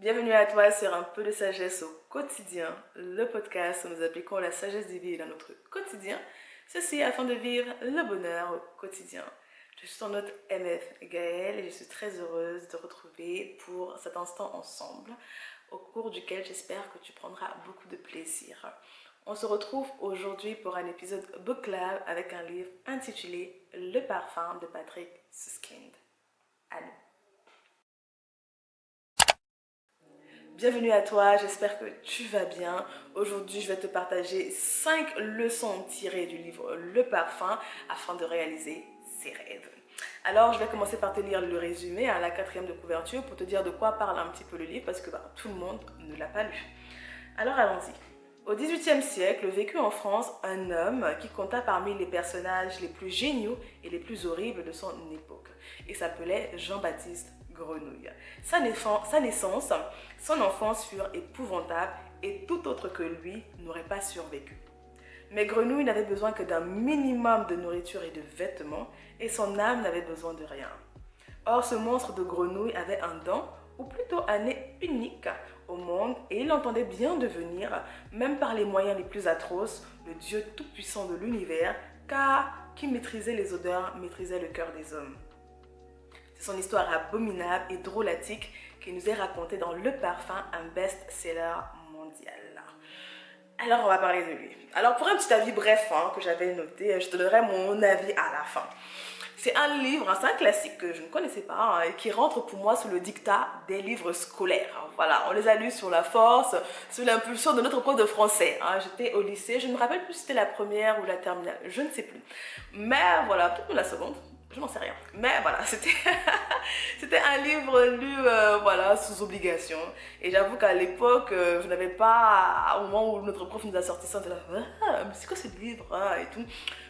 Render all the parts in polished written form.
Bienvenue à toi sur Un peu de sagesse au quotidien, le podcast où nous appliquons la sagesse divine dans notre quotidien, ceci afin de vivre le bonheur au quotidien. Je suis ton hôte MF Gaëlle et je suis très heureuse de te retrouver pour cet instant ensemble, au cours duquel j'espère que tu prendras beaucoup de plaisir. On se retrouve aujourd'hui pour un épisode book club avec un livre intitulé Le parfum de Patrick Süskind. À nous. Bienvenue à toi, j'espère que tu vas bien. Aujourd'hui, je vais te partager 5 leçons tirées du livre Le Parfum afin de réaliser ses rêves. Alors, je vais commencer par te lire le résumé à la 4e de couverture pour te dire de quoi parle un petit peu le livre parce que tout le monde ne l'a pas lu. Alors, allons-y. Au XVIIIe siècle, vécut en France un homme qui compta parmi les personnages les plus géniaux et les plus horribles de son époque. Il s'appelait Jean-Baptiste Grenouille. Sa naissance, son enfance furent épouvantables et tout autre que lui n'aurait pas survécu. Mais Grenouille n'avait besoin que d'un minimum de nourriture et de vêtements et son âme n'avait besoin de rien. Or, ce monstre de grenouille avait un don, ou plutôt un nez unique au monde et il entendait bien devenir, même par les moyens les plus atroces, le Dieu tout-puissant de l'univers, car qui maîtrisait les odeurs, maîtrisait le cœur des hommes. C'est son histoire abominable et drôlatique qui nous est racontée dans Le Parfum, un best-seller mondial. Alors, on va parler de lui. Alors, pour un petit avis bref que j'avais noté, je te donnerai mon avis à la fin. C'est un livre, c'est un classique que je ne connaissais pas et qui rentre pour moi sous le diktat des livres scolaires. Voilà, on les a lus sur la force, sous l'impulsion de notre prof de français. J'étais au lycée, je ne me rappelle plus si c'était la première ou la terminale, je ne sais plus. Mais voilà, peut-être la seconde. Je n'en sais rien. Mais voilà, c'était un livre lu voilà, sous obligation. Et j'avoue qu'à l'époque, je n'avais pas, au moment où notre prof nous a sorti ça, on était là, mais c'est quoi ce livre et tout.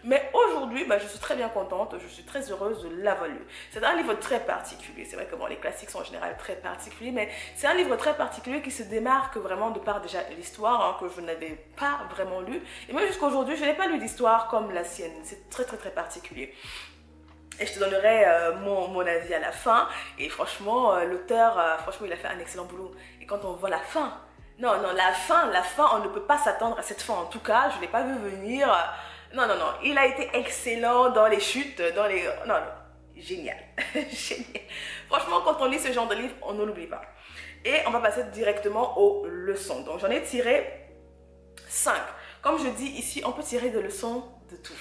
Mais aujourd'hui, je suis très bien contente, je suis très heureuse de l'avoir lu. C'est un livre très particulier. C'est vrai que les classiques sont en général très particuliers, mais c'est un livre très particulier qui se démarque vraiment de par déjà l'histoire que je n'avais pas vraiment lu. Et même jusqu'à aujourd'hui, je n'ai pas lu d'histoire comme la sienne. C'est très très très particulier. Et je te donnerai mon avis à la fin. Et franchement, l'auteur, franchement, il a fait un excellent boulot. Et quand on voit la fin, non, la fin, on ne peut pas s'attendre à cette fin. En tout cas, je ne l'ai pas vu venir. Non, il a été excellent dans les chutes, dans les... Non, génial. Génial. Franchement, quand on lit ce genre de livre, on ne l'oublie pas. Et on va passer directement aux leçons. Donc, j'en ai tiré 5. Comme je dis ici, on peut tirer des leçons de tout.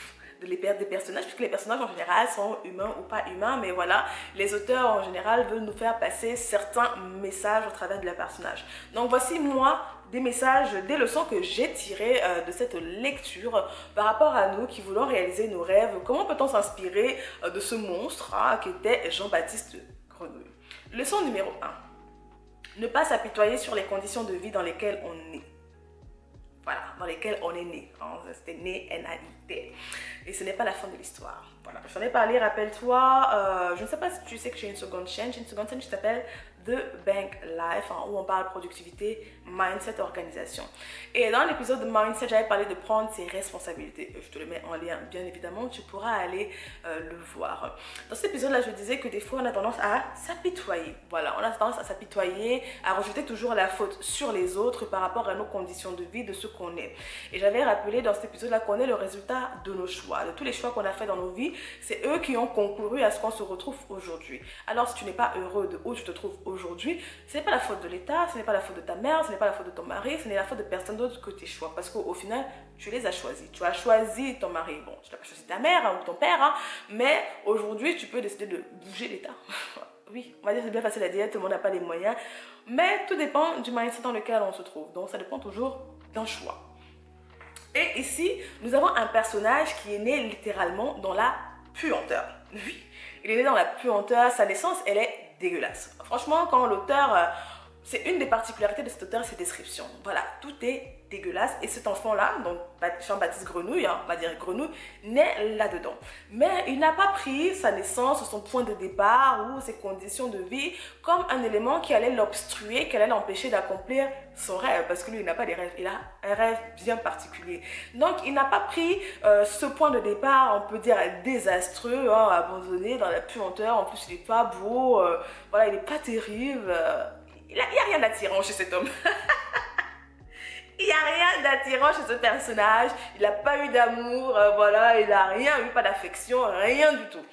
Des personnages, puisque les personnages en général sont humains ou pas humains, mais voilà, les auteurs en général veulent nous faire passer certains messages au travers de leur personnage. Donc voici moi des messages, des leçons que j'ai tirées de cette lecture par rapport à nous qui voulons réaliser nos rêves. Comment peut-on s'inspirer de ce monstre qui était Jean-Baptiste Grenouille. Leçon numéro 1. Ne pas s'apitoyer sur les conditions de vie dans lesquelles on est. Voilà, dans lesquels on est né. C'était né, N-A-I-T. Et ce n'est pas la fin de l'histoire. Voilà, j'en ai parlé, rappelle-toi. Je ne sais pas si tu sais que j'ai une seconde chaîne. J'ai une seconde chaîne qui s'appelle The Bank Life, où on parle productivité, mindset, organisation. Et dans l'épisode de mindset, j'avais parlé de prendre ses responsabilités. Je te le mets en lien, bien évidemment. Tu pourras aller le voir. Dans cet épisode-là, je disais que des fois, on a tendance à s'apitoyer. Voilà, on a tendance à s'apitoyer, à rejeter toujours la faute sur les autres par rapport à nos conditions de vie, de ce qu'on est. Et j'avais rappelé dans cet épisode-là qu'on est le résultat de nos choix, de tous les choix qu'on a fait dans nos vies. C'est eux qui ont concouru à ce qu'on se retrouve aujourd'hui. Alors, si tu n'es pas heureux de où tu te trouves aujourd'hui, ce n'est pas la faute de l'État, ce n'est pas la faute de ta mère, ce n'est pas la faute de ton mari, ce n'est la faute de personne d'autre que tes choix. Parce qu'au final, tu les as choisis. Tu as choisi ton mari. Bon, tu n'as pas choisi ta mère ou ton père, mais aujourd'hui, tu peux décider de bouger l'État. Oui, on va dire que c'est bien facile à dire, tout le monde n'a pas les moyens. Mais tout dépend du mindset dans lequel on se trouve. Donc, ça dépend toujours d'un choix. Et ici, nous avons un personnage qui est né littéralement dans la puanteur. Oui, il est né dans la puanteur. Sa naissance, elle est dégueulasse. Franchement, quand l'auteur... c'est une des particularités de cet auteur, ses descriptions. Voilà, tout est dégueulasse. Et cet enfant-là, donc Jean-Baptiste Grenouille, on va dire Grenouille, naît là-dedans. Mais il n'a pas pris sa naissance, son point de départ ou ses conditions de vie comme un élément qui allait l'obstruer, qui allait l'empêcher d'accomplir son rêve. Parce que lui, il n'a pas des rêves, il a un rêve bien particulier. Donc, il n'a pas pris ce point de départ, on peut dire désastreux, abandonné dans la puanteur. En plus, il n'est pas beau, voilà, il n'est pas terrible. il y a rien d'attirant chez cet homme. Il n'y a rien d'attirant chez ce personnage. Il n'a pas eu d'amour, voilà, il n'a rien eu, pas d'affection, rien du tout.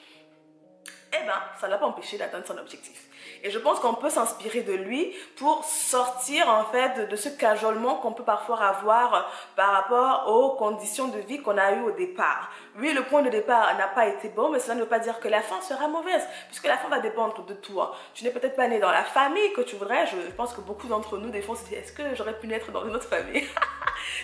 Eh bien, ça ne l'a pas empêché d'atteindre son objectif. Et je pense qu'on peut s'inspirer de lui pour sortir en fait de ce cajolement qu'on peut parfois avoir par rapport aux conditions de vie qu'on a eues au départ. Oui, le point de départ n'a pas été bon, mais cela ne veut pas dire que la fin sera mauvaise, puisque la fin va dépendre de toi. Tu n'es peut-être pas né dans la famille que tu voudrais. Je pense que beaucoup d'entre nous, des fois, se disent, est-ce que j'aurais pu naître dans une autre famille?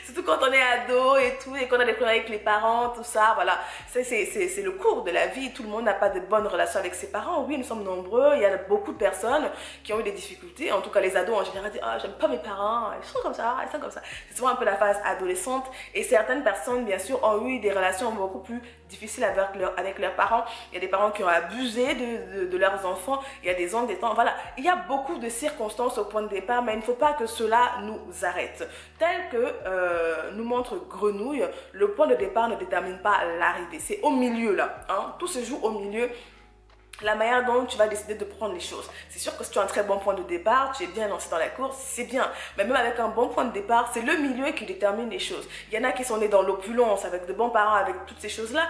Surtout quand on est ado et tout, et qu'on a des problèmes avec les parents, tout ça, voilà. C'est le cours de la vie. Tout le monde n'a pas de bonnes relations avec ses parents. Oui, nous sommes nombreux. Il y a beaucoup de personnes qui ont eu des difficultés. En tout cas, les ados en général disent, ah, j'aime pas mes parents, ils sont comme ça, ils sont comme ça. C'est souvent un peu la phase adolescente. Et certaines personnes, bien sûr, ont eu des relations beaucoup plus difficiles avec leurs parents. Il y a des parents qui ont abusé de leurs enfants. Il y a des oncles, des tantes. Voilà. Il y a beaucoup de circonstances au point de départ, mais il ne faut pas que cela nous arrête. Tel que nous montre Grenouille, le point de départ ne détermine pas l'arrivée. C'est au milieu là. Hein? Tout se joue au milieu. La manière dont tu vas décider de prendre les choses. C'est sûr que si tu as un très bon point de départ, tu es bien lancé dans la course, c'est bien. Mais même avec un bon point de départ, c'est le milieu qui détermine les choses. Il y en a qui sont nés dans l'opulence, avec de bons parents, avec toutes ces choses-là,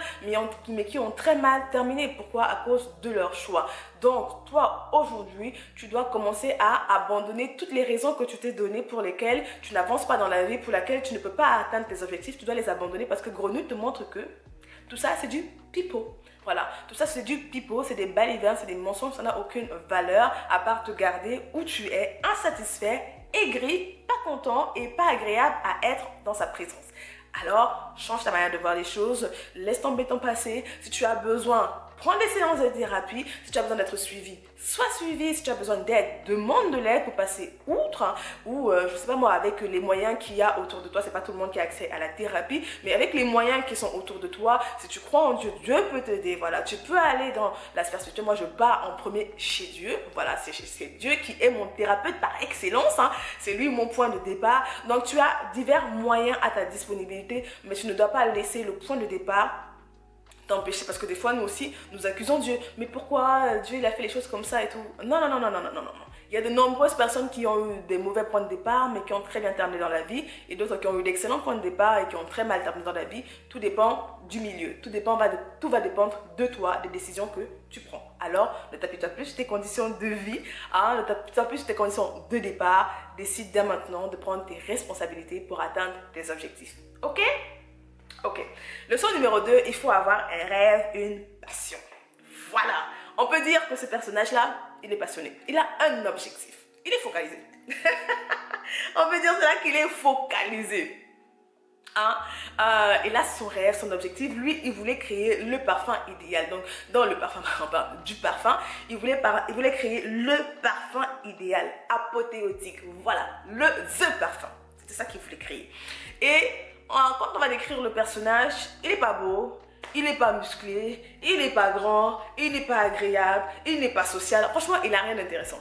mais qui ont très mal terminé. Pourquoi? À cause de leur choix. Donc, toi, aujourd'hui, tu dois commencer à abandonner toutes les raisons que tu t'es données pour lesquelles tu n'avances pas dans la vie, pour lesquelles tu ne peux pas atteindre tes objectifs. Tu dois les abandonner parce que Grenouille te montre que tout ça, c'est du pipeau. Voilà, tout ça c'est du pipeau, c'est des balivernes, c'est des mensonges, ça n'a aucune valeur à part te garder où tu es, insatisfait, aigri, pas content et pas agréable à être dans sa présence. Alors, change ta manière de voir les choses, laisse tomber ton passé. Si tu as besoin, prends des séances de thérapie. Si tu as besoin d'être suivi, sois suivi. Si tu as besoin d'aide, demande de l'aide pour passer outre. Hein, ou, je sais pas moi, avec les moyens qu'il y a autour de toi, c'est pas tout le monde qui a accès à la thérapie, mais avec les moyens qui sont autour de toi, si tu crois en Dieu, Dieu peut t'aider. Voilà, tu peux aller dans la sphère spirituelle. Moi, je pars en premier chez Dieu. Voilà, c'est Dieu qui est mon thérapeute par excellence. Hein. C'est lui mon point de départ. Donc, tu as divers moyens à ta disponibilité, mais tu ne dois pas laisser le point de départ t'empêcher, parce que des fois nous aussi nous accusons Dieu, mais pourquoi Dieu il a fait les choses comme ça et tout. Non. Il y a de nombreuses personnes qui ont eu des mauvais points de départ mais qui ont très bien terminé dans la vie, et d'autres qui ont eu d'excellents points de départ et qui ont très mal terminé dans la vie. Tout dépend du milieu, tout va dépendre de toi, des décisions que tu prends. Alors ne t'appuie-toi plus sur tes conditions de vie, hein, ne t'appuie-toi plus sur tes conditions de départ. Décide dès maintenant de prendre tes responsabilités pour atteindre tes objectifs. Ok? Ok. Leçon numéro 2, il faut avoir un rêve, une passion. Voilà. On peut dire que ce personnage-là, il est passionné. Il a un objectif. Il est focalisé. On peut dire cela qu'il est focalisé. Hein? Il a son rêve, son objectif. Lui, il voulait créer le parfum idéal. Donc, dans le parfum, du parfum, il voulait créer le parfum idéal, apothéotique. Voilà, the parfum. C'était ça qu'il voulait créer. Et quand on va décrire le personnage, il n'est pas beau, il n'est pas musclé, il n'est pas grand, il n'est pas agréable, il n'est pas social. Franchement, il n'a rien d'intéressant.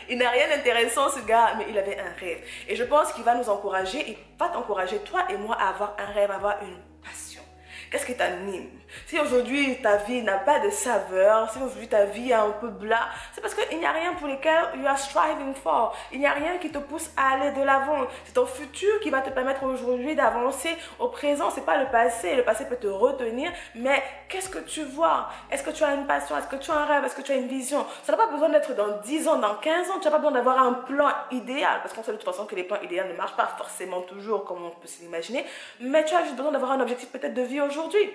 Il n'a rien d'intéressant ce gars, mais il avait un rêve. Et je pense qu'il va nous encourager, il va t'encourager toi et moi à avoir un rêve, à avoir une passion. Qu'est-ce qui t'anime? Si aujourd'hui ta vie n'a pas de saveur, si aujourd'hui ta vie est un peu blas, c'est parce qu'il n'y a rien pour lequel you are striving for. Il n'y a rien qui te pousse à aller de l'avant. C'est ton futur qui va te permettre aujourd'hui d'avancer au présent. C'est pas le passé. Le passé peut te retenir, mais qu'est-ce que tu vois? Est-ce que tu as une passion? Est-ce que tu as un rêve? Est-ce que tu as une vision? Ça n'a pas besoin d'être dans 10 ans, dans 15 ans. Tu n'as pas besoin d'avoir un plan idéal, parce qu'on sait de toute façon que les plans idéaux ne marchent pas forcément toujours comme on peut s'imaginer, mais tu as juste besoin d'avoir un objectif peut-être de vie aujourd'hui.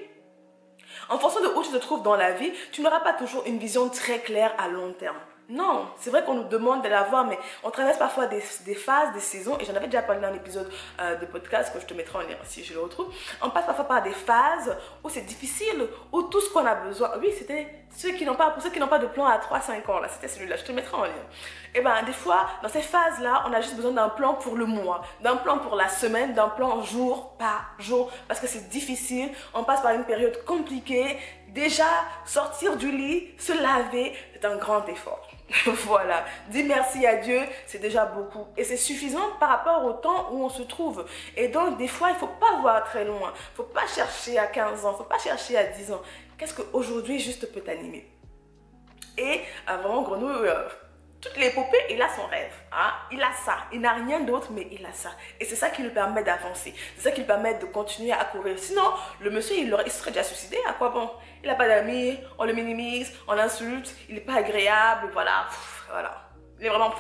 En fonction de où tu te trouves dans la vie, tu n'auras pas toujours une vision très claire à long terme. Non, c'est vrai qu'on nous demande de l'avoir, mais on traverse parfois des phases, des saisons, et j'en avais déjà parlé dans l'épisode de podcast que je te mettrai en lien si je le retrouve. On passe parfois par des phases où c'est difficile, où tout ce qu'on a besoin, oui, c'était pour ceux qui n'ont pas de plan à 3-5 ans, là, c'était celui-là, je te mettrai en lien. Et bien, des fois, dans ces phases-là, on a juste besoin d'un plan pour le mois, d'un plan pour la semaine, d'un plan jour par jour, parce que c'est difficile, on passe par une période compliquée. Déjà, sortir du lit, se laver, c'est un grand effort. Voilà, dis merci à Dieu, c'est déjà beaucoup. Et c'est suffisant par rapport au temps où on se trouve. Et donc, des fois, il ne faut pas voir très loin. Il ne faut pas chercher à 15 ans, il ne faut pas chercher à 10 ans. Qu'est-ce qu'aujourd'hui juste peut t'animer? Et vraiment, Grenouille, toute l'épopée, il a son rêve. Hein? Il a ça. Il n'a rien d'autre, mais il a ça. Et c'est ça qui lui permet d'avancer. C'est ça qui lui permet de continuer à courir. Sinon, le monsieur, il serait déjà suicidé. À quoi bon? Il n'a pas d'amis, on le minimise, on l'insulte, il n'est pas agréable, voilà. Pff, voilà. Il est vraiment...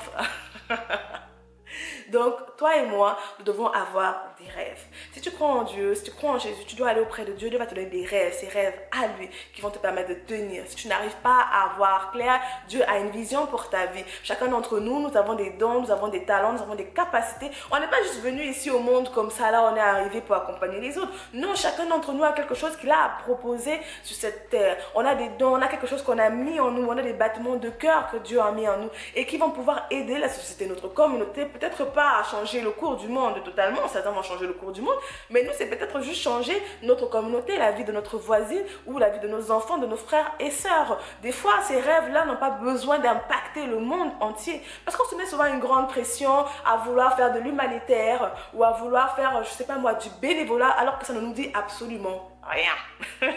Donc, toi et moi, nous devons avoir des rêves. Si tu crois en Dieu, si tu crois en Jésus, tu dois aller auprès de Dieu. Dieu va te donner des rêves, ces rêves à lui qui vont te permettre de tenir. Si tu n'arrives pas à voir clair, Dieu a une vision pour ta vie. Chacun d'entre nous, nous avons des dons, nous avons des talents, nous avons des capacités. On n'est pas juste venu ici au monde comme ça, là, on est arrivé pour accompagner les autres. Non, chacun d'entre nous a quelque chose qu'il a à proposer sur cette terre. On a des dons, on a quelque chose qu'on a mis en nous, on a des battements de cœur que Dieu a mis en nous et qui vont pouvoir aider la société, notre communauté, peut-être pas à changer le cours du monde totalement, certains vont changer le cours du monde, mais nous c'est peut-être juste changer notre communauté, la vie de notre voisine ou la vie de nos enfants, de nos frères et sœurs. Des fois ces rêves-là n'ont pas besoin d'impacter le monde entier, parce qu'on se met souvent une grande pression à vouloir faire de l'humanitaire ou à vouloir faire, je sais pas moi, du bénévolat, alors que ça ne nous dit absolument rien.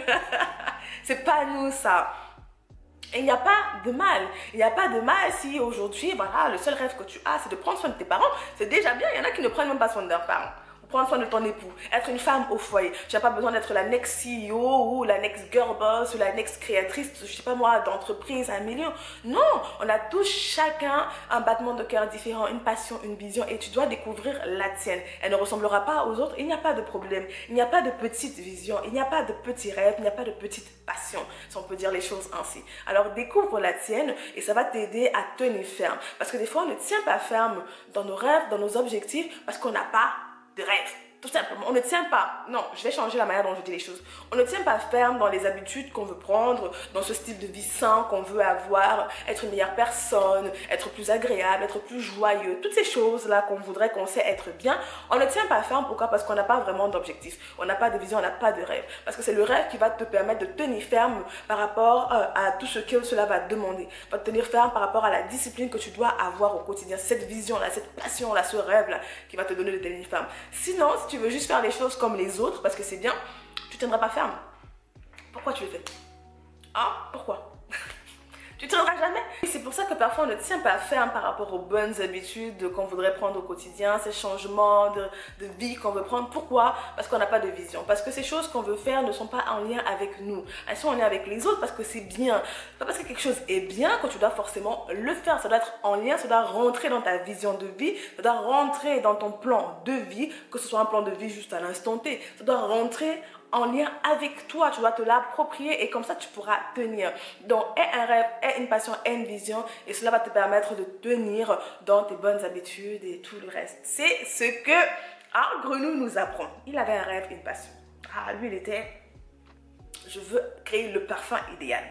C'est pas nous ça. Et il n'y a pas de mal. Il n'y a pas de mal si aujourd'hui, voilà, le seul rêve que tu as, c'est de prendre soin de tes parents. C'est déjà bien. Il y en a qui ne prennent même pas soin de leurs parents. Prendre soin de ton époux, être une femme au foyer. Tu n'as pas besoin d'être la next CEO ou la next girl boss ou la next créatrice, je sais pas moi, d'entreprise à 1 million. Non, on a tous chacun un battement de cœur différent, une passion, une vision et tu dois découvrir la tienne. Elle ne ressemblera pas aux autres, il n'y a pas de problème. Il n'y a pas de petite vision, il n'y a pas de petits rêves, il n'y a pas de petite passion, si on peut dire les choses ainsi. Alors découvre la tienne et ça va t'aider à tenir ferme. Parce que des fois, on ne tient pas ferme dans nos rêves, dans nos objectifs, parce qu'on n'a pas de rêve. Tout simplement, on ne tient pas, non, je vais changer la manière dont je dis les choses. On ne tient pas ferme dans les habitudes qu'on veut prendre, dans ce style de vie sain qu'on veut avoir, être une meilleure personne, être plus agréable, être plus joyeux. Toutes ces choses-là qu'on voudrait, qu'on sait être bien, on ne tient pas ferme. Pourquoi? Parce qu'on n'a pas vraiment d'objectif. On n'a pas de vision, on n'a pas de rêve. Parce que c'est le rêve qui va te permettre de tenir ferme par rapport à tout ce que cela va demander. Va te tenir ferme par rapport à la discipline que tu dois avoir au quotidien. Cette vision-là, cette passion-là, ce rêve-là qui va te donner de tenir ferme. Sinon, si tu veux juste faire les choses comme les autres parce que c'est bien, tu ne tiendras pas ferme. Pourquoi tu le fais? Hein? Pourquoi? Tu ne tiendras jamais. Et c'est pour ça que parfois on ne tient pas ferme par rapport aux bonnes habitudes qu'on voudrait prendre au quotidien, ces changements de vie qu'on veut prendre. Pourquoi? Parce qu'on n'a pas de vision. Parce que ces choses qu'on veut faire ne sont pas en lien avec nous. Elles sont en lien avec les autres parce que c'est bien. Pas parce que quelque chose est bien que tu dois forcément le faire. Ça doit être en lien, ça doit rentrer dans ta vision de vie, ça doit rentrer dans ton plan de vie, que ce soit un plan de vie juste à l'instant T. Ça doit rentrer en lien avec toi, tu dois te l'approprier et comme ça tu pourras tenir. Donc aie un rêve, aie une passion, aie une vision et cela va te permettre de tenir dans tes bonnes habitudes et tout le reste. C'est ce que Grenouille nous apprend. Il avait un rêve, une passion. Lui il était, je veux créer le parfum idéal.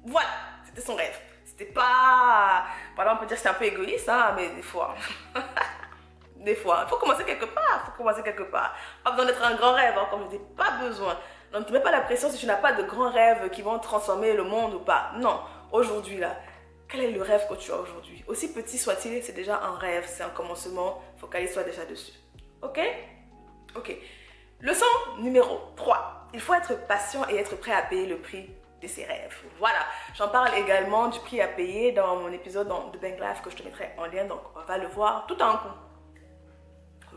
Voilà, c'était son rêve. C'était pas, voilà, on peut dire que c'est un peu égoïste, hein, mais des fois... Des fois, il faut commencer quelque part, Pas besoin d'être un grand rêve, hein, comme je dis, pas besoin. Donc, ne te mets pas la pression si tu n'as pas de grands rêves qui vont transformer le monde ou pas. Non, aujourd'hui là, quel est le rêve que tu as aujourd'hui? Aussi petit soit-il, c'est déjà un rêve, c'est un commencement, focalise-toi déjà dessus. Ok? Ok. Leçon numéro 3. Il faut être patient et être prêt à payer le prix de ses rêves. Voilà, j'en parle également du prix à payer dans mon épisode de Bank Life que je te mettrai en lien, donc on va le voir tout à un coup.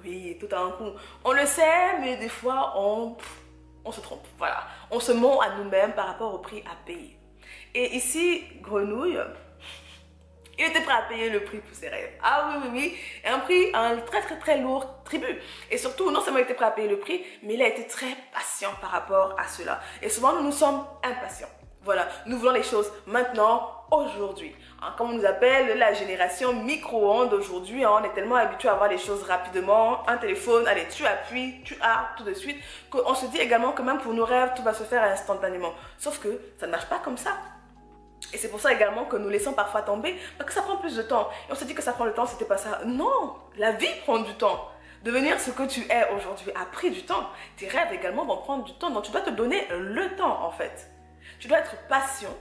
Oui, tout à un coup. On le sait, mais des fois, on se trompe. Voilà. On se ment à nous-mêmes par rapport au prix à payer. Et ici, Grenouille, il était prêt à payer le prix pour ses rêves. Ah oui, oui, oui. Et un très lourd tribut. Et surtout, non seulement il était prêt à payer le prix, mais il a été très patient par rapport à cela. Et souvent, nous sommes impatients. Voilà, nous voulons les choses maintenant, aujourd'hui. Comme on nous appelle la génération micro-ondes aujourd'hui, on est tellement habitué à avoir les choses rapidement. Un téléphone, allez, tu appuies, tu as tout de suite. Qu'on se dit également que même pour nos rêves, tout va se faire instantanément. Sauf que ça ne marche pas comme ça. Et c'est pour ça également que nous laissons parfois tomber, parce que ça prend plus de temps. Et on se dit que ça prend le temps, c'était pas ça. Non, la vie prend du temps. Devenir ce que tu es aujourd'hui a pris du temps. Tes rêves également vont prendre du temps. Donc tu dois te donner le temps en fait. Tu dois être patient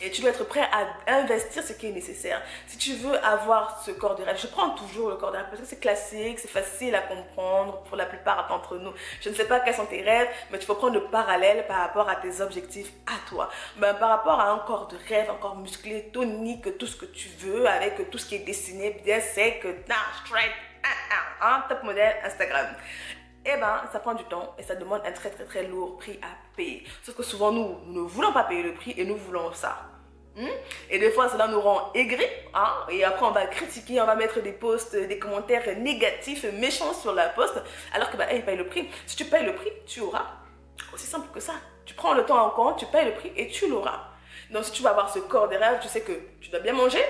Et tu dois être prêt à investir ce qui est nécessaire. Si tu veux avoir ce corps de rêve, je prends toujours le corps de rêve parce que c'est classique, c'est facile à comprendre pour la plupart d'entre nous. Je ne sais pas quels sont tes rêves, mais tu faut prendre le parallèle par rapport à tes objectifs à toi. Ben, par rapport à un corps de rêve, un corps musclé, tonique, tout ce que tu veux, avec tout ce qui est dessiné, bien sec, straight, top modèle Instagram. Eh ben, ça prend du temps et ça demande un très lourd prix à payer. Sauf que souvent, nous ne voulons pas payer le prix et nous voulons ça. Et des fois, cela nous rend aigris. Et après, on va critiquer, on va mettre des posts, des commentaires négatifs, méchants sur la post, alors que il paye le prix. Si tu payes le prix, tu auras. Aussi simple que ça. Tu prends le temps en compte, tu payes le prix et tu l'auras. Donc, si tu vas avoir ce corps de rêve, tu sais que tu dois bien manger.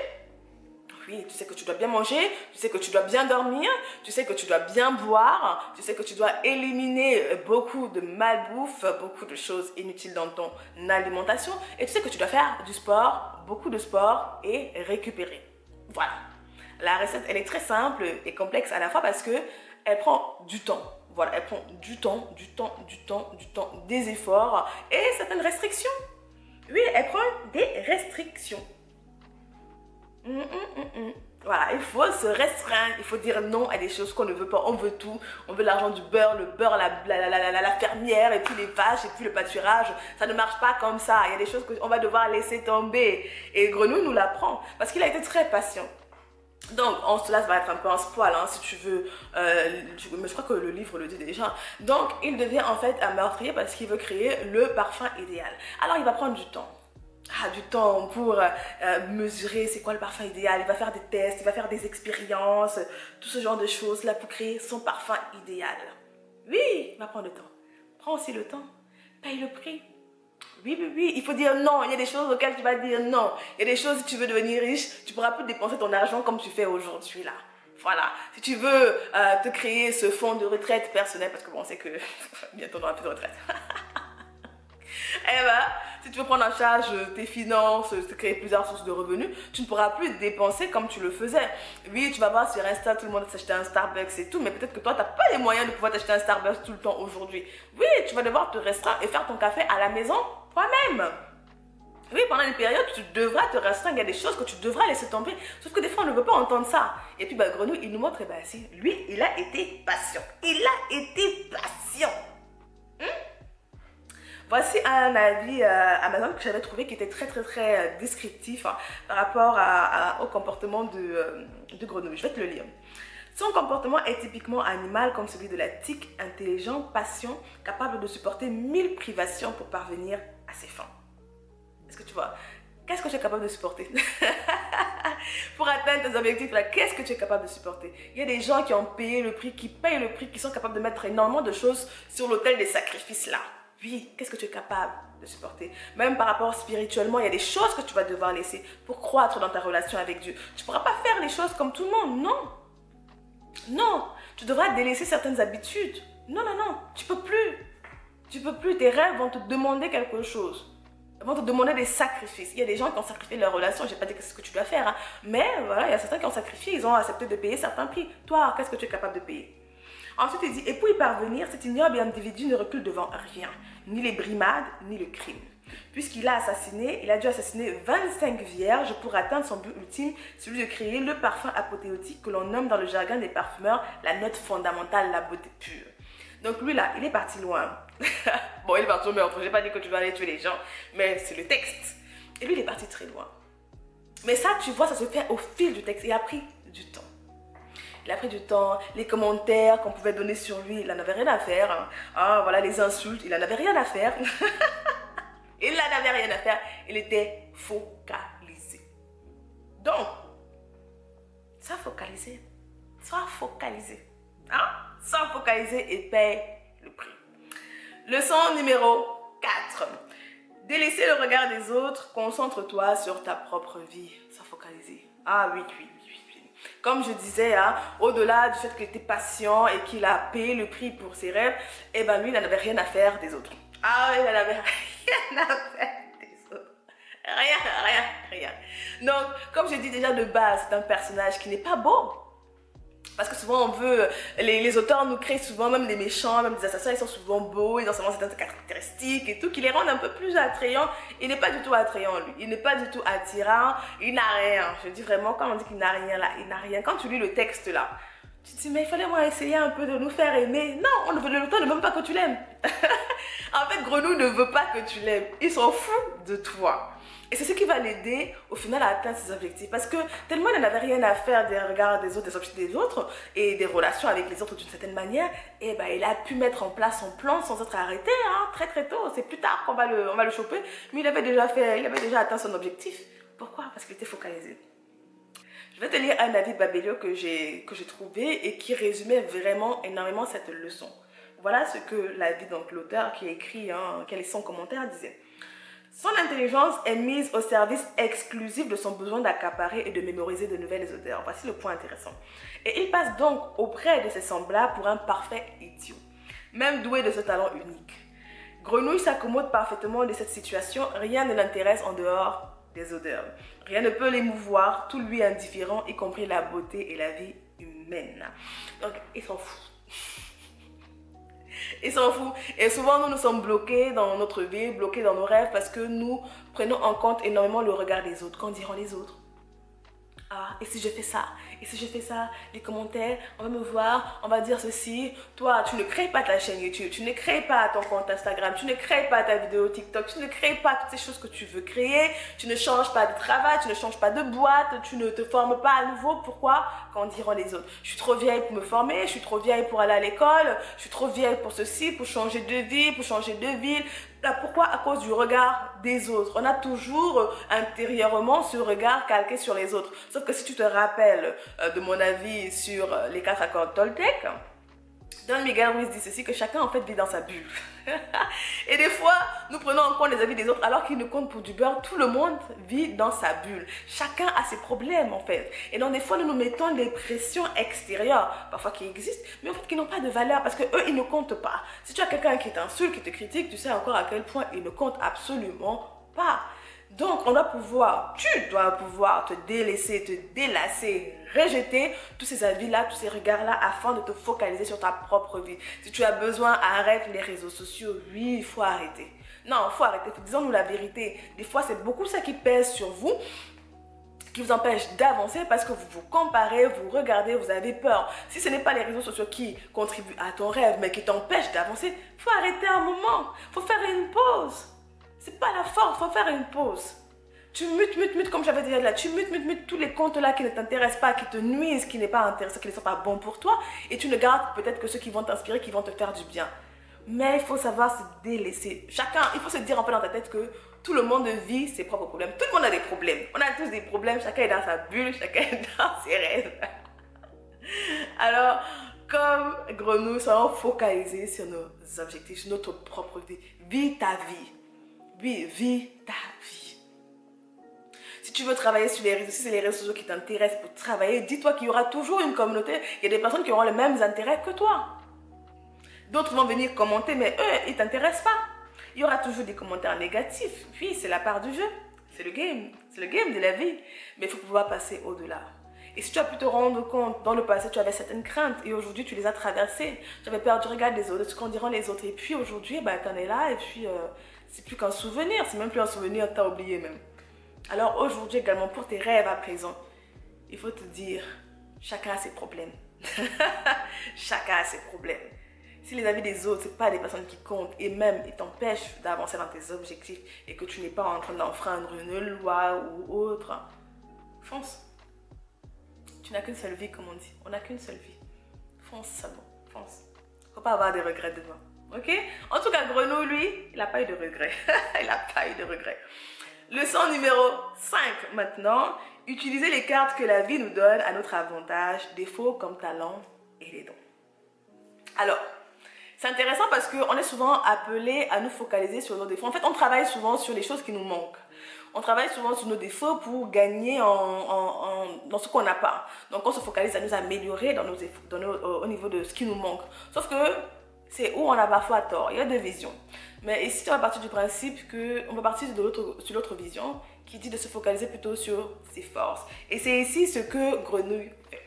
Oui, tu sais que tu dois bien manger, tu sais que tu dois bien dormir, tu sais que tu dois bien boire, tu sais que tu dois éliminer beaucoup de malbouffe, beaucoup de choses inutiles dans ton alimentation et tu sais que tu dois faire du sport, beaucoup de sport et récupérer. Voilà. La recette, elle est très simple et complexe à la fois parce que elle prend du temps. Voilà, elle prend du temps, des efforts et certaines restrictions. Oui, elle prend des restrictions. Voilà, il faut se restreindre, il faut dire non à des choses qu'on ne veut pas, on veut tout, on veut l'argent du beurre, le beurre, la fermière et puis les vaches et puis le pâturage, ça ne marche pas comme ça, il y a des choses qu'on va devoir laisser tomber et Grenouille nous l'apprend parce qu'il a été très patient. Donc, cela va être un peu un spoil, si tu veux, mais je crois que le livre le dit déjà. Donc, il devient en fait un meurtrier parce qu'il veut créer le parfum idéal. Alors, il va prendre du temps. Du temps pour mesurer c'est quoi le parfum idéal, il va faire des tests, il va faire des expériences, tout ce genre de choses là pour créer son parfum idéal. Oui, il va prendre le temps. Prends aussi le temps, paye le prix. Oui, il faut dire non, il y a des choses auxquelles tu vas dire non. Il y a des choses, si tu veux devenir riche, tu ne pourras plus dépenser ton argent comme tu fais aujourd'hui là. Voilà, si tu veux te créer ce fonds de retraite personnel, parce que bon, on sait que bientôt on n'aura plus de retraite. Eh ben, si tu veux prendre en charge tes finances, te créer plusieurs sources de revenus, tu ne pourras plus dépenser comme tu le faisais. Oui, tu vas voir sur Insta, tout le monde s'acheter un Starbucks et tout, mais peut-être que toi, tu n'as pas les moyens de pouvoir t'acheter un Starbucks tout le temps aujourd'hui. Oui, tu vas devoir te restreindre et faire ton café à la maison toi-même. Oui, pendant une période, tu devras te restreindre, il y a des choses que tu devras laisser tomber. Sauf que des fois, on ne veut pas entendre ça. Et puis, Grenouille, il nous montre, si, lui, il a été patient. Il a été patient. Voici un avis Amazon que j'avais trouvé qui était très descriptif par rapport au comportement de Grenouille. Je vais te le lire. Son comportement est typiquement animal comme celui de la tique, intelligent, patient, capable de supporter 1000 privations pour parvenir à ses fins. Est-ce que tu vois? Qu'est-ce que tu es capable de supporter? Pour atteindre tes objectifs, qu'est-ce que tu es capable de supporter? Il y a des gens qui ont payé le prix, qui payent le prix, qui sont capables de mettre énormément de choses sur l'autel des sacrifices là. Oui, qu'est-ce que tu es capable de supporter? Même par rapport spirituellement, il y a des choses que tu vas devoir laisser pour croître dans ta relation avec Dieu. Tu ne pourras pas faire les choses comme tout le monde, non. Non, tu devras délaisser certaines habitudes. Non, tu peux plus. Tu peux plus, tes rêves vont te demander quelque chose. Ils vont te demander des sacrifices. Il y a des gens qui ont sacrifié leur relation, je n'ai pas dit que c'est ce que tu dois faire, mais voilà, il y a certains qui ont sacrifié, ils ont accepté de payer certains prix. Toi, qu'est-ce que tu es capable de payer? Ensuite, il dit, et pour y parvenir, cet ignoble individu ne recule devant rien, ni les brimades, ni le crime. Puisqu'il a dû assassiner 25 vierges pour atteindre son but ultime, celui de créer le parfum apothéotique que l'on nomme dans le jargon des parfumeurs la note fondamentale, la beauté pure. Donc lui là, il est parti loin. Bon, il est parti au meurtre, je n'ai pas dit que tu vas aller tuer les gens, mais c'est le texte. Et lui, il est parti très loin. Mais ça, tu vois, ça se fait au fil du texte. Il a pris du temps. Il a pris du temps, les commentaires qu'on pouvait donner sur lui, il n'en avait rien à faire. Voilà, les insultes, il n'en avait rien à faire. Il n'en avait rien à faire, il était focalisé. Donc, sois focalisé. Sois focalisé. Sois focalisé et paye le prix. Leçon numéro 4. Délaisser le regard des autres, concentre-toi sur ta propre vie. Sois focalisé. Oui. Comme je disais, au-delà du fait qu'il était patient et qu'il a payé le prix pour ses rêves, lui, il n'en avait rien à faire des autres. Il n'en avait rien à faire des autres. Rien. Donc, comme je dis déjà de base, c'est un personnage qui n'est pas beau. Parce que souvent on veut, les auteurs nous créent souvent même des méchants, même des assassins, ils sont souvent beaux, ils ont souvent certaines caractéristiques et tout, qui les rendent un peu plus attrayants. Il n'est pas du tout attrayant lui, il n'est pas du tout attirant, il n'a rien. Je dis vraiment, quand on dit qu'il n'a rien là, il n'a rien. Quand tu lis le texte là, tu te dis mais il fallait moi essayer un peu de nous faire aimer. Non, l'auteur ne veut même pas que tu l'aimes. En fait, Grenouille ne veut pas que tu l'aimes, il s'en fout de toi. Et c'est ce qui va l'aider au final à atteindre ses objectifs. Parce que tellement il n'avait rien à faire des regards des autres, des objectifs des autres et des relations avec les autres d'une certaine manière, et ben il a pu mettre en place son plan sans être arrêté, hein, très très tôt. C'est plus tard qu'on va le choper, mais il avait déjà atteint son objectif. Pourquoi? Parce qu'il était focalisé. Je vais te lire un avis Babelio que j'ai trouvé et qui résumait vraiment énormément cette leçon. Voilà ce que l'avis, donc l'auteur qui a écrit, hein, quel est son commentaire, disait. Son intelligence est mise au service exclusif de son besoin d'accaparer et de mémoriser de nouvelles odeurs. Voici le point intéressant. Et il passe donc auprès de ses semblables pour un parfait idiot, même doué de ce talent unique. Grenouille s'accommode parfaitement de cette situation, rien ne l'intéresse en dehors des odeurs. Rien ne peut l'émouvoir, tout lui est indifférent, y compris la beauté et la vie humaine. Donc, il s'en fout. Il s'en fout. Et souvent, nous sommes bloqués dans notre vie, bloqués dans nos rêves parce que nous prenons en compte énormément le regard des autres. Qu'en diront les autres? Ah, et si je fais ça? Et si je fais ça? Les commentaires, on va me voir, on va dire ceci. Toi, tu ne crées pas ta chaîne YouTube, tu ne crées pas ton compte Instagram, tu ne crées pas ta vidéo TikTok, tu ne crées pas toutes ces choses que tu veux créer, tu ne changes pas de travail, tu ne changes pas de boîte, tu ne te formes pas à nouveau. Pourquoi? Qu'en diront les autres? Je suis trop vieille pour me former, je suis trop vieille pour aller à l'école, je suis trop vieille pour ceci, pour changer de vie, pour changer de ville. Là, pourquoi? À cause du regard des autres. On a toujours intérieurement ce regard calqué sur les autres. Sauf que si tu te rappelles de mon avis sur les 4 accords Toltec, Don Miguel Ruiz dit ceci, que chacun en fait vit dans sa bulle. Et des fois, nous prenons en compte les avis des autres alors qu'ils ne comptent pour du beurre. Tout le monde vit dans sa bulle. Chacun a ses problèmes en fait. Et donc des fois, nous nous mettons des pressions extérieures, parfois qui existent, mais en fait qui n'ont pas de valeur parce que eux, ils ne comptent pas. Si tu as quelqu'un qui t'insulte, qui te critique, tu sais encore à quel point il ne compte absolument pas. Donc, tu dois pouvoir te délaisser, te délasser, rejeter tous ces avis-là, tous ces regards-là afin de te focaliser sur ta propre vie. Si tu as besoin, arrête les réseaux sociaux. Oui, il faut arrêter. Non, il faut arrêter. Disons-nous la vérité. Des fois, c'est beaucoup ça qui pèse sur vous, qui vous empêche d'avancer parce que vous vous comparez, vous regardez, vous avez peur. Si ce n'est pas les réseaux sociaux qui contribuent à ton rêve, mais qui t'empêchent d'avancer, il faut arrêter un moment. Il faut faire une pause. C'est pas la force, il faut faire une pause. Tu mutes, comme j'avais déjà dit là, tu mutes tous les comptes là qui ne t'intéressent pas, qui te nuisent, qui n'est pas intéressant, qui ne sont pas bons pour toi. Et tu ne gardes peut-être que ceux qui vont t'inspirer, qui vont te faire du bien. Mais il faut savoir se délaisser. Chacun, il faut se dire un peu dans ta tête que tout le monde vit ses propres problèmes. Tout le monde a des problèmes. On a tous des problèmes, chacun est dans sa bulle, chacun est dans ses rêves. Alors, comme Grenouille, soyons focalisés sur nos objectifs, sur notre propre vie. Vis ta vie. Oui, vis ta vie. Si tu veux travailler sur les réseaux, si c'est les réseaux sociaux qui t'intéressent pour travailler, dis-toi qu'il y aura toujours une communauté. Il y a des personnes qui auront les mêmes intérêts que toi. D'autres vont venir commenter, mais eux, ils ne t'intéressent pas. Il y aura toujours des commentaires négatifs. Puis, c'est la part du jeu. C'est le game. C'est le game de la vie. Mais il faut pouvoir passer au-delà. Et si tu as pu te rendre compte, dans le passé, tu avais certaines craintes et aujourd'hui, tu les as traversées. Tu avais peur du regard des autres, de ce qu'en diront les autres. Et puis aujourd'hui, tu en es là et puis c'est plus qu'un souvenir. C'est même plus un souvenir, tu as oublié même. Alors aujourd'hui également, pour tes rêves à présent, il faut te dire, chacun a ses problèmes. Chacun a ses problèmes. Si les avis des autres, ce n'est pas des personnes qui comptent et même ils t'empêchent d'avancer dans tes objectifs et que tu n'es pas en train d'enfreindre une loi ou autre, fonce. Tu n'as qu'une seule vie, comme on dit. On n'a qu'une seule vie. Fonce seulement. Fonce. Il ne faut pas avoir des regrets demain. Ok? En tout cas, Grenouille, lui, il n'a pas eu de regrets. Il n'a pas eu de regrets. Leçon numéro 5 maintenant. Utiliser les cartes que la vie nous donne à notre avantage, défauts comme talents et les dons. Alors, c'est intéressant parce qu'on est souvent appelé à nous focaliser sur nos défauts. En fait, on travaille souvent sur les choses qui nous manquent. On travaille souvent sur nos défauts pour gagner dans ce qu'on n'a pas. Donc, on se focalise à nous améliorer au niveau de ce qui nous manque. Sauf que c'est où on a parfois tort. Il y a deux visions. Mais ici, on va partir du principe qu'on va partir sur l'autre vision qui dit de se focaliser plutôt sur ses forces. Et c'est ici ce que Grenouille fait.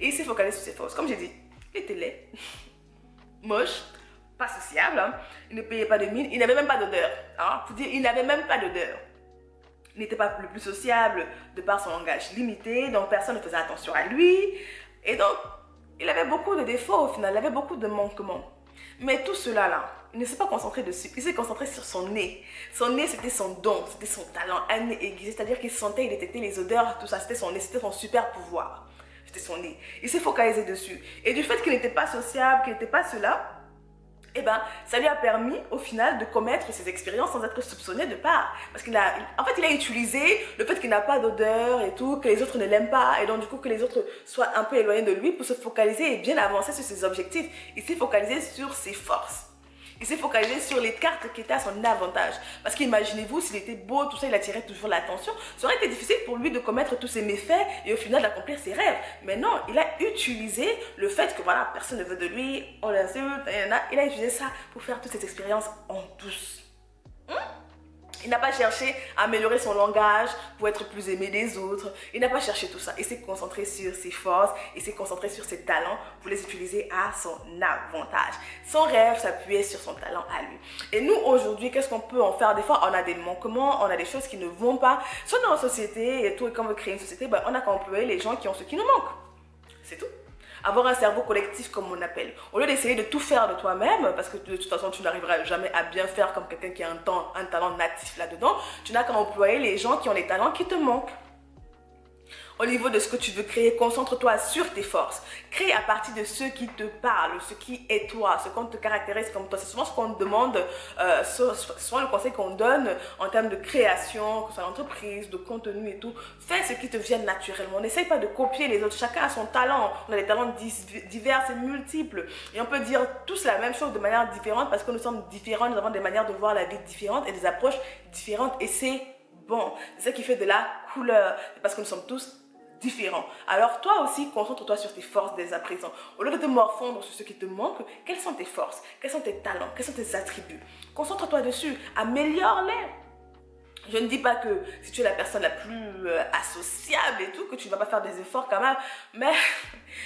Et il s'est focalisé sur ses forces. Comme j'ai dit, il était laid, moche, pas sociable, hein. Il ne payait pas de mine, il n'avait même pas d'odeur. Hein. Pour dire, il n'avait même pas d'odeur. Il n'était pas le plus sociable de par son langage limité, donc personne ne faisait attention à lui. Et donc, il avait beaucoup de défauts au final, il avait beaucoup de manquements. Mais tout cela là, il ne s'est pas concentré dessus, il s'est concentré sur son nez. Son nez, c'était son don, c'était son talent, un nez aiguisé, c'est-à-dire qu'il sentait, il détectait les odeurs, tout ça, c'était son nez, c'était son super pouvoir. C'était son nez. Il s'est focalisé dessus. Et du fait qu'il n'était pas sociable, qu'il n'était pas cela, eh ben, ça lui a permis au final de commettre ses expériences sans être soupçonné de part. Parce qu'il a, en fait, il a utilisé le fait qu'il n'a pas d'odeur et tout, que les autres ne l'aiment pas, et donc du coup que les autres soient un peu éloignés de lui pour se focaliser et bien avancer sur ses objectifs. Il s'est focalisé sur ses forces. Il s'est focalisé sur les cartes qui étaient à son avantage. Parce qu'imaginez-vous, s'il était beau, tout ça, il attirait toujours l'attention. Ça aurait été difficile pour lui de commettre tous ses méfaits et au final d'accomplir ses rêves. Mais non, il a utilisé le fait que voilà, personne ne veut de lui, on l'insulte, il a utilisé ça pour faire toutes ces expériences en douce. Il n'a pas cherché à améliorer son langage pour être plus aimé des autres. Il n'a pas cherché tout ça. Il s'est concentré sur ses forces, il s'est concentré sur ses talents pour les utiliser à son avantage. Son rêve s'appuyait sur son talent à lui. Et nous, aujourd'hui, qu'est-ce qu'on peut en faire? Des fois, on a des manquements, on a des choses qui ne vont pas. Soit dans la société et tout, et quand on veut créer une société, ben, on a qu'à employer les gens qui ont ce qui nous manque. C'est tout. Avoir un cerveau collectif comme on appelle. Au lieu d'essayer de tout faire de toi-même, parce que de toute façon tu n'arriveras jamais à bien faire comme quelqu'un qui a un talent natif là-dedans, tu n'as qu'à employer les gens qui ont les talents qui te manquent. Au niveau de ce que tu veux créer, concentre-toi sur tes forces. Crée à partir de ce qui te parle, ce qui est toi, ce qu'on te caractérise comme toi. C'est souvent ce qu'on te demande, souvent le conseil qu'on donne en termes de création, que ce soit l'entreprise, de contenu et tout. Fais ce qui te vient naturellement. N'essaye pas de copier les autres. Chacun a son talent. On a des talents divers et multiples. Et on peut dire tous la même chose de manière différente parce que nous sommes différents, nous avons des manières de voir la vie différentes et des approches différentes. Et c'est bon. C'est ça qui fait de la couleur. C'est parce que nous sommes tous différents. Alors toi aussi, concentre-toi sur tes forces dès à présent. Au lieu de te morfondre sur ce qui te manque, quelles sont tes forces? Quels sont tes talents? Quels sont tes attributs? Concentre-toi dessus. Améliore-les. Je ne dis pas que si tu es la personne la plus associable et tout, que tu ne vas pas faire des efforts quand même, mais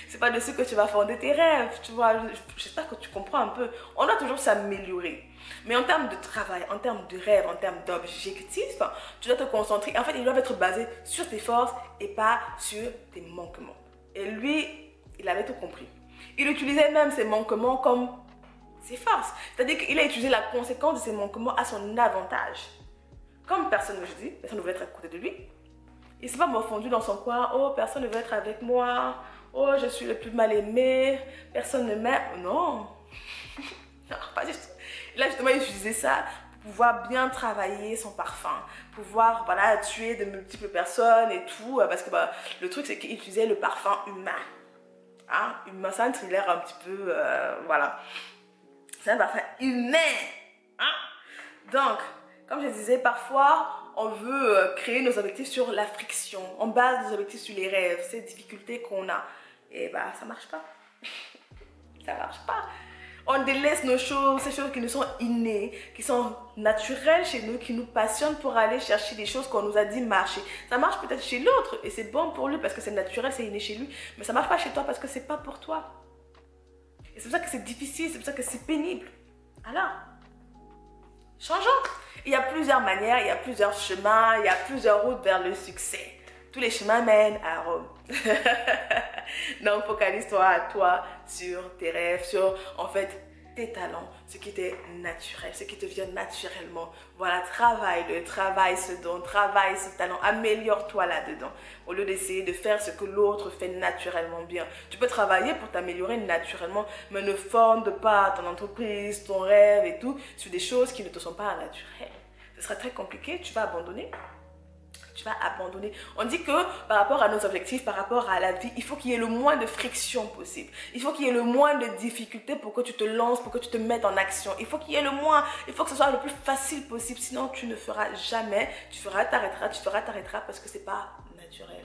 c'est pas dessus que tu vas fonder tes rêves, tu vois. J'espère que tu comprends un peu. On doit toujours s'améliorer. Mais en termes de travail, en termes de rêve, en termes d'objectifs, tu dois te concentrer. En fait, ils doivent être basés sur tes forces et pas sur tes manquements. Et lui, il avait tout compris. Il utilisait même ses manquements comme ses forces. C'est-à-dire qu'il a utilisé la conséquence de ses manquements à son avantage. Comme personne ne dit, personne ne veut être à côté de lui. Il ne s'est pas morfondu dans son coin. Oh, personne ne veut être avec moi. Oh, je suis le plus mal aimé. Personne ne m'aime. Non. Non, pas du tout. Il a justement utilisé ça pour pouvoir bien travailler son parfum. Pouvoir, voilà, tuer de multiples personnes et tout. Parce que bah, le truc, c'est qu'il utilisait le parfum humain. Hein? Humain, c'est un thriller un petit peu, voilà. C'est un parfum humain. Hein? Donc, comme je disais, parfois, on veut créer nos objectifs sur la friction. On base nos objectifs sur les rêves, ces difficultés qu'on a. Et bah, ça marche pas. Ça marche pas. On délaisse nos choses, ces choses qui nous sont innées, qui sont naturelles chez nous, qui nous passionnent pour aller chercher des choses qu'on nous a dit marcher. Ça marche peut-être chez l'autre et c'est bon pour lui parce que c'est naturel, c'est inné chez lui. Mais ça marche pas chez toi parce que c'est pas pour toi. Et c'est pour ça que c'est difficile, c'est pour ça que c'est pénible. Alors, changeons. Il y a plusieurs manières, il y a plusieurs chemins, il y a plusieurs routes vers le succès. Tous les chemins mènent à Rome. Donc, focalise-toi à toi, sur tes rêves, sur, en fait, tes talents, ce qui t'est naturel, ce qui te vient naturellement. Voilà, travaille ce don, travaille ce talent, améliore-toi là-dedans. Au lieu d'essayer de faire ce que l'autre fait naturellement bien. Tu peux travailler pour t'améliorer naturellement, mais ne fonde pas ton entreprise, ton rêve et tout, sur des choses qui ne te sont pas naturelles. Ce sera très compliqué, tu vas abandonner. Tu vas abandonner. On dit que par rapport à nos objectifs, par rapport à la vie, il faut qu'il y ait le moins de friction possible. Il faut qu'il y ait le moins de difficultés pour que tu te lances, pour que tu te mettes en action. Il faut qu'il y ait le moins, il faut que ce soit le plus facile possible. Sinon, tu ne feras jamais. Tu feras, t'arrêteras parce que c'est pas naturel.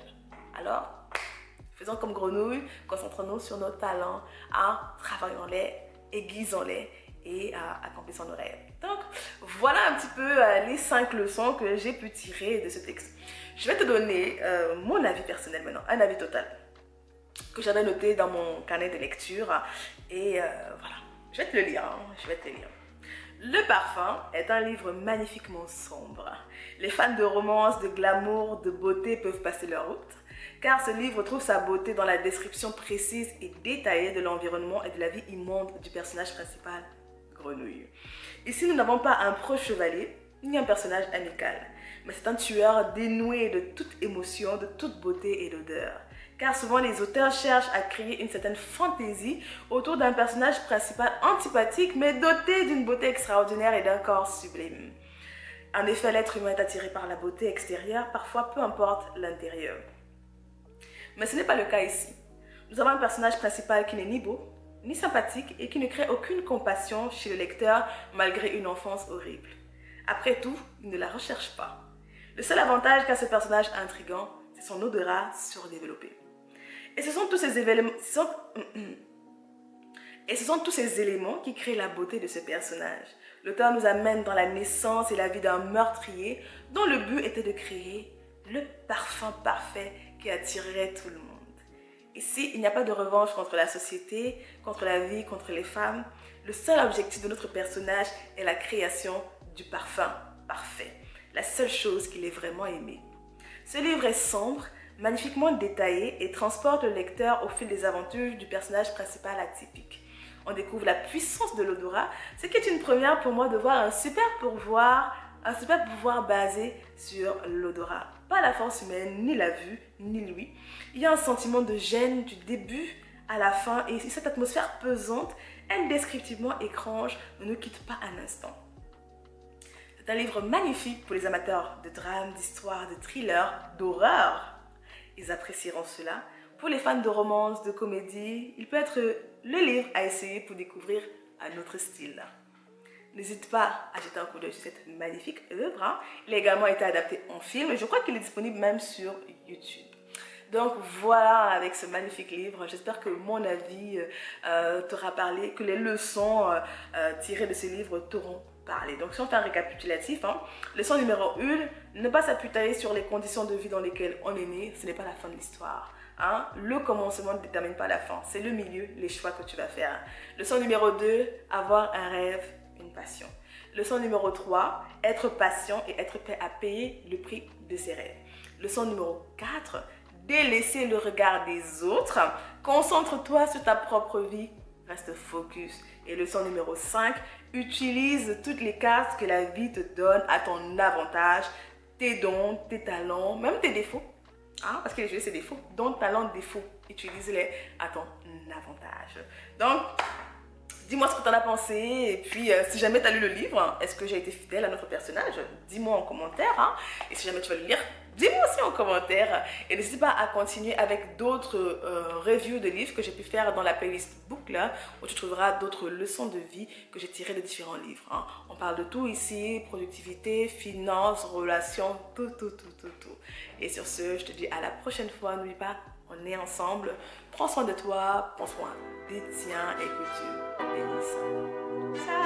Alors, faisons comme grenouille, concentrons-nous sur nos talents, travaillons-les, aiguisons-les et accomplissons nos rêves. Donc, voilà un petit peu les 5 leçons que j'ai pu tirer de ce texte. Je vais te donner mon avis personnel maintenant, un avis total. que j'avais noté dans mon carnet de lecture. Et voilà, je vais te le lire, hein. Je vais te le lire. Le parfum est un livre magnifiquement sombre. Les fans de romance, de glamour, de beauté peuvent passer leur route, car ce livre trouve sa beauté dans la description précise et détaillée de l'environnement et de la vie immonde du personnage principal, Grenouille. Ici, nous n'avons pas un proche chevalier, ni un personnage amical, mais c'est un tueur dénué de toute émotion, de toute beauté et d'odeur. Car souvent les auteurs cherchent à créer une certaine fantaisie autour d'un personnage principal antipathique mais doté d'une beauté extraordinaire et d'un corps sublime. En effet, l'être humain est attiré par la beauté extérieure, parfois peu importe l'intérieur. Mais ce n'est pas le cas ici. Nous avons un personnage principal qui n'est ni beau, ni sympathique et qui ne crée aucune compassion chez le lecteur malgré une enfance horrible. Après tout, il ne la recherche pas. Le seul avantage qu'a ce personnage intrigant, c'est son odorat surdéveloppé. Et ce sont tous ces éléments qui créent la beauté de ce personnage. L'auteur nous amène dans la naissance et la vie d'un meurtrier dont le but était de créer le parfum parfait qui attirerait tout le monde. Ici, il n'y a pas de revanche contre la société, contre la vie, contre les femmes. Le seul objectif de notre personnage est la création du parfum parfait. La seule chose qu'il ait vraiment aimé. Ce livre est sombre, magnifiquement détaillé et transporte le lecteur au fil des aventures du personnage principal atypique. On découvre la puissance de l'odorat, ce qui est une première pour moi de voir un super pouvoir basé sur l'odorat. Pas la force humaine, ni la vue, ni l'ouïe. Il y a un sentiment de gêne du début à la fin et cette atmosphère pesante, indescriptiblement étrange, ne nous quitte pas un instant. C'est un livre magnifique pour les amateurs de drame, d'histoire, de thriller, d'horreur. Ils apprécieront cela. Pour les fans de romance, de comédie, il peut être le livre à essayer pour découvrir un autre style. N'hésite pas à jeter un coup d'œil sur cette magnifique œuvre. Il a également été adapté en film et je crois qu'il est disponible même sur YouTube. Donc voilà, avec ce magnifique livre, j'espère que mon avis t'aura parlé, que les leçons tirées de ce livre t'auront parlé. Donc si on fait un récapitulatif, leçon numéro 1, ne pas s'appuyer sur les conditions de vie dans lesquelles on est né, ce n'est pas la fin de l'histoire. Le commencement ne détermine pas la fin, c'est le milieu, les choix que tu vas faire. Leçon numéro 2, avoir un rêve, une passion. Leçon numéro 3, être patient et être prêt à payer le prix de ses rêves. Leçon numéro 4, délaisser le regard des autres. Concentre-toi sur ta propre vie, reste focus. Et leçon numéro 5, utilise toutes les cartes que la vie te donne à ton avantage, tes dons, tes talents, même tes défauts. Parce que les jeux, c'est défauts. Dons, talents, défauts, utilise-les à ton avantage. Donc, dis-moi ce que tu en as pensé et puis si jamais tu as lu le livre, est-ce que j'ai été fidèle à notre personnage? Dis-moi en commentaire. Et si jamais tu vas le lire, dis-moi aussi en commentaire. Et n'hésite pas à continuer avec d'autres reviews de livres que j'ai pu faire dans la playlist Book là, où tu trouveras d'autres leçons de vie que j'ai tirées de différents livres. On parle de tout ici, productivité, finances, relations, tout. Et sur ce, je te dis à la prochaine fois. N'oublie pas, on est ensemble. Prends soin de toi, prends soin des tiens et que Dieu bénisse. Ciao.